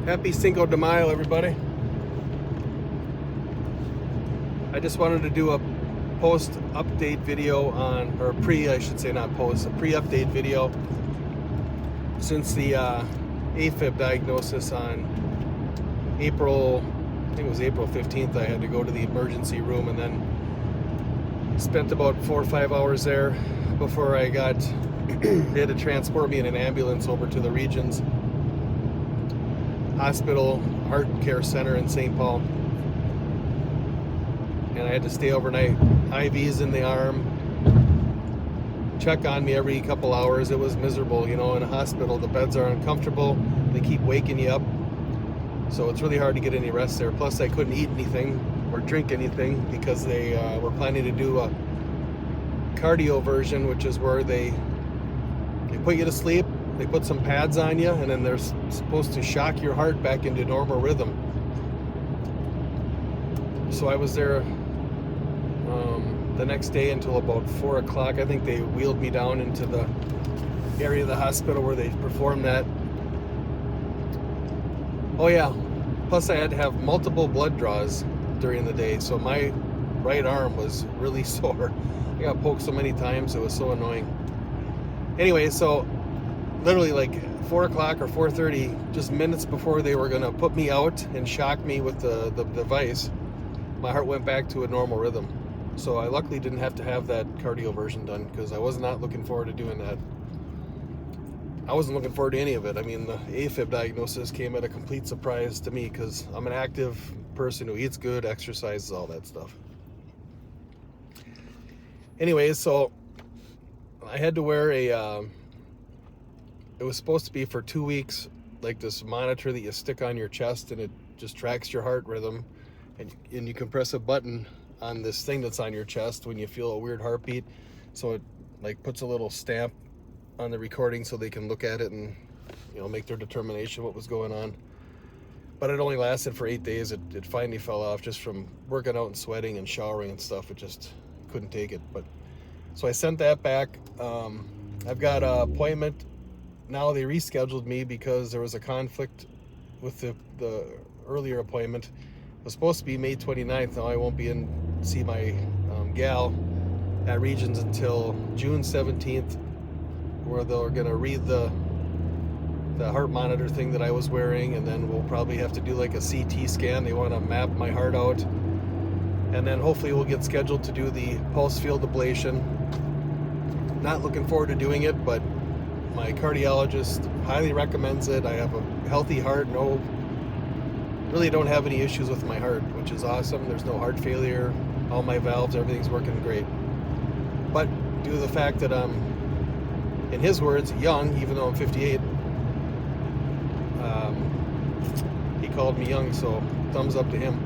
Happy Cinco de Mayo, everybody. I just wanted to do a post-update video on, or I should say not post, a pre-update video since the afib diagnosis on April, I think it was April 15th. I had to go to the emergency room and then spent about 4 or 5 hours there before I got, they had to transport me in an ambulance over to the Regions Hospital Heart Care Center in St. Paul, and I had to stay overnight. IVs in the arm, check on me every couple hours. It was miserable, you know. In a hospital, the beds are uncomfortable, they keep waking you up, so it's really hard to get any rest there. Plus I couldn't eat anything or drink anything because they were planning to do a cardio version, which is where they put you to sleep, they put some pads on you, and then they're supposed to shock your heart back into normal rhythm. So I was there the next day until about 4 o'clock. I think they wheeled me down into the area of the hospital where they performed that. Oh yeah, plus I had to have multiple blood draws during the day, so my right arm was really sore. I got poked so many times, it was so annoying. Anyway, so literally like 4 o'clock or 4:30, just minutes before they were gonna put me out and shock me with the device, my heart went back to a normal rhythm. So I luckily didn't have to have that cardio version done, because I was not looking forward to doing that. I wasn't looking forward to any of it. I mean, the AFib diagnosis came at a complete surprise to me, because I'm an active person who eats good, exercises, all that stuff. Anyway, so I had to wear it was supposed to be for 2 weeks, like this monitor that you stick on your chest, and it just tracks your heart rhythm, and you can press a button on this thing that's on your chest when you feel a weird heartbeat, so it like puts a little stamp on the recording so they can look at it and, you know, make their determination what was going on. But it only lasted for 8 days. It finally fell off just from working out and sweating and showering and stuff. It just couldn't take it. But so I sent that back. I've got an appointment now. They rescheduled me because there was a conflict with the earlier appointment. It was supposed to be May 29th. Now I won't be in to see my gal at Regions until June 17th, where they're gonna read the heart monitor thing that I was wearing, and then we'll probably have to do like a CT scan. They want to map my heart out, and then hopefully we'll get scheduled to do the pulse field ablation. Not looking forward to doing it, but my cardiologist highly recommends it. I have a healthy heart, really don't have any issues with my heart, which is awesome. There's no heart failure, all my valves, everything's working great. But due to the fact that I'm, in his words, young, even though I'm 58, he called me young, so thumbs up to him.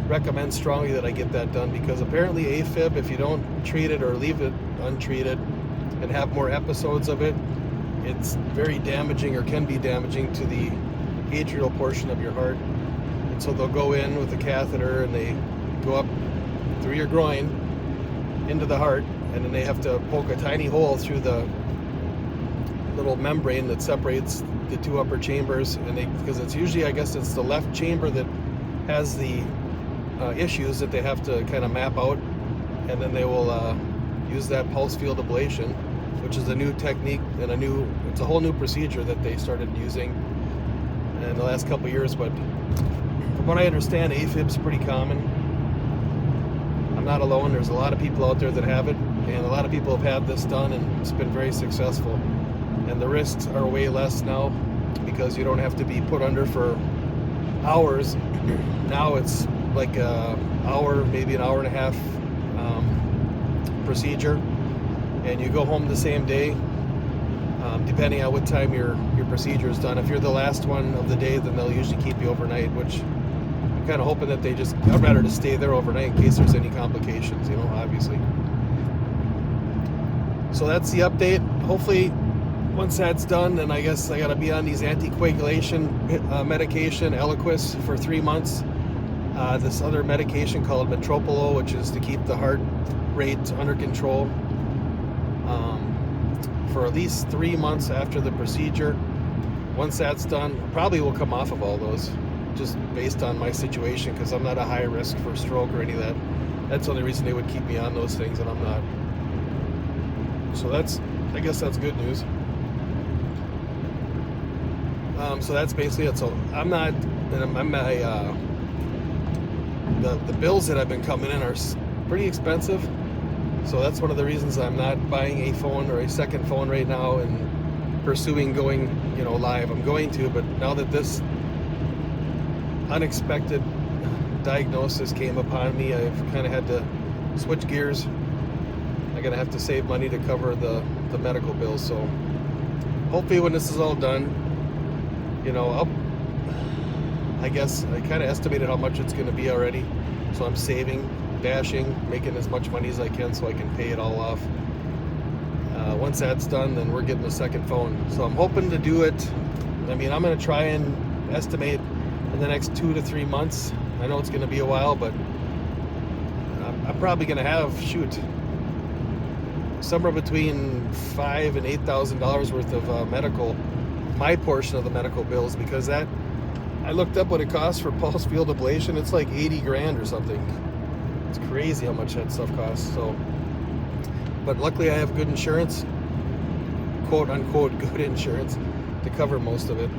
Recommend strongly that I get that done, because apparently AFib, if you don't treat it or leave it untreated and have more episodes of it, it's very damaging, or can be damaging, to the atrial portion of your heart. And so they'll go in with a catheter and they go up through your groin into the heart, and then they have to poke a tiny hole through the little membrane that separates the two upper chambers, and because it's usually, I guess it's the left chamber that has the issues that they have to kind of map out, and then they will use that pulse field ablation, which is a new technique and it's a whole new procedure that they started using in the last couple of years. But from what I understand, AFib's pretty common. I'm not alone. There's a lot of people out there that have it, and a lot of people have had this done, and it's been very successful. And the risks are way less now, because you don't have to be put under for hours. Now it's like an hour, maybe an hour and a half procedure, and you go home the same day, depending on what time your procedure is done. If you're the last one of the day, then they'll usually keep you overnight, which I'm kind of hoping that I'd rather just stay there overnight in case there's any complications, you know, obviously. So that's the update. Hopefully once that's done, then I guess I gotta be on these anticoagulation medication, Eliquis, for 3 months. This other medication called Metropolo, which is to keep the heart rate under control, for at least 3 months after the procedure. once that's done, probably will come off of all those, just based on my situation, because I'm not a high risk for stroke or any of that. That's the only reason they would keep me on those things, and I'm not. So I guess that's good news. So that's basically it. So I'm not, the bills that have been coming in are pretty expensive. So that's one of the reasons I'm not buying a phone or a second phone right now and pursuing going, live. I'm going to, but now that this unexpected diagnosis came upon me, I've kind of had to switch gears. I'm gonna have to save money to cover the medical bills. So hopefully when this is all done, I guess I kind of estimated how much it's going to be already. So I'm saving, dashing, making as much money as I can so I can pay it all off. Once that's done, then we're getting a second phone. So I'm hoping to do it. I'm going to try and estimate in the next 2 to 3 months. I know it's going to be a while, but I'm probably going to have, somewhere between $5,000 and $8,000 worth of medical, my portion of the medical bills, because I looked up what it costs for pulse field ablation. It's like 80 grand or something. It's crazy how much that stuff costs. So, but luckily I have good insurance, quote unquote good insurance, to cover most of it.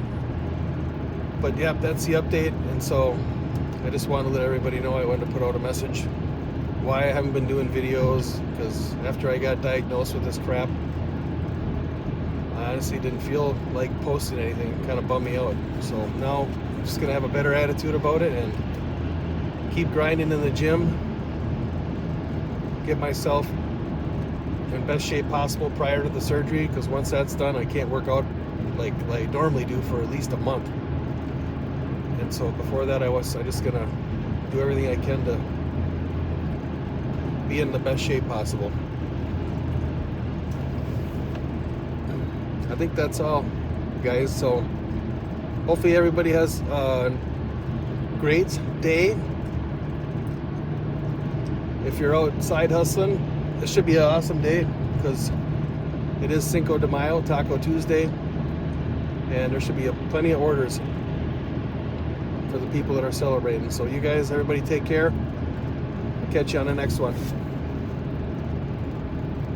But yeah, that's the update. And so I just wanted to let everybody know, I wanted to put out a message why I haven't been doing videos, because after I got diagnosed with this crap, I honestly didn't feel like posting anything. It kind of bummed me out. So now I'm just gonna have a better attitude about it and keep grinding in the gym, get myself in best shape possible prior to the surgery, because once that's done, I can't work out like I normally do for at least a month. And so before that, I just gonna do everything I can to be in the best shape possible. I think that's all, guys. So hopefully everybody has a great day. If you're outside hustling, this should be an awesome day, because it is Cinco de Mayo, Taco Tuesday, and there should be plenty of orders for the people that are celebrating. So you guys, everybody take care. I'll catch you on the next one.